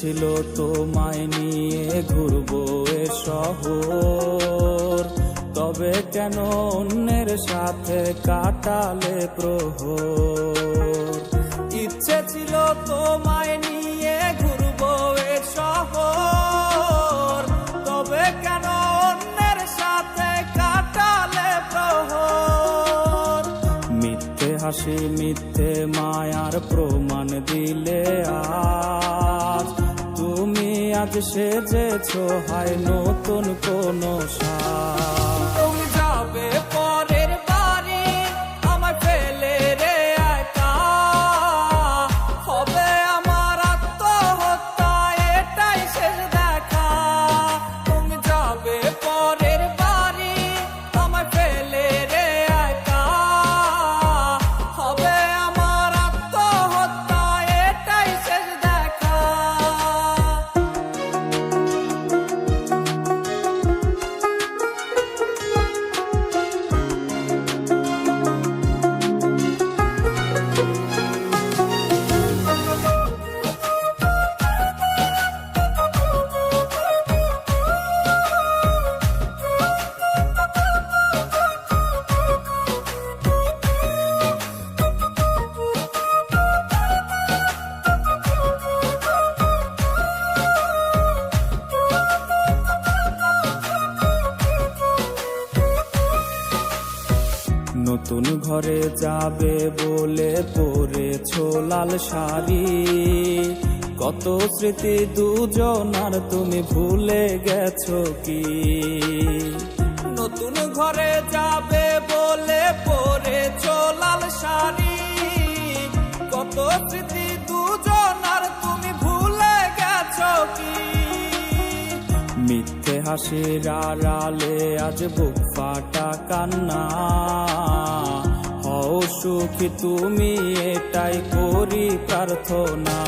ছিল তোমায় নিয়ে ঘুরবো এ শহর, তবে কেন অন্যের সাথে কাটালে প্রহর। ইচ্ছে ছিল তোমায় নিয়ে ঘুরবো এ শহর, তবে কেন অন্যের সাথে কাটালে প্রহর। মিথ্যে হাসি মিথ্যে মায়ার প্রমাণ দিলে আজ, তুমি আজ সেজেছো হয় নতুন কোনো সাজ। তুমি যাবে পরের বাড়ি আমায় ফেলে রে একা, হবে আমার আত্মহত্যা এটাই শেষ দেখা। তুমি যাবে পরের বাড়ি আমায় ফেলে রে একা, হবে আমার আত্মহত্যা এটাই শেষ দেখা। নতুন ঘরে যাবে বলে পরেছো লাল শাড়ি, কত স্মৃতি দুজনার তুমি ভুলে গেছো কি? নতুন ঘরে যাবে বলে পরেছো লাল শাড়ি, কত স্মৃতি দুজনার তুমি ভুলে গেছো কি? মিথ্যে হাসির আড়ালে আজ বুক ফাটা কান্না, হও সুখী তুমি এটাই করি প্রার্থনা।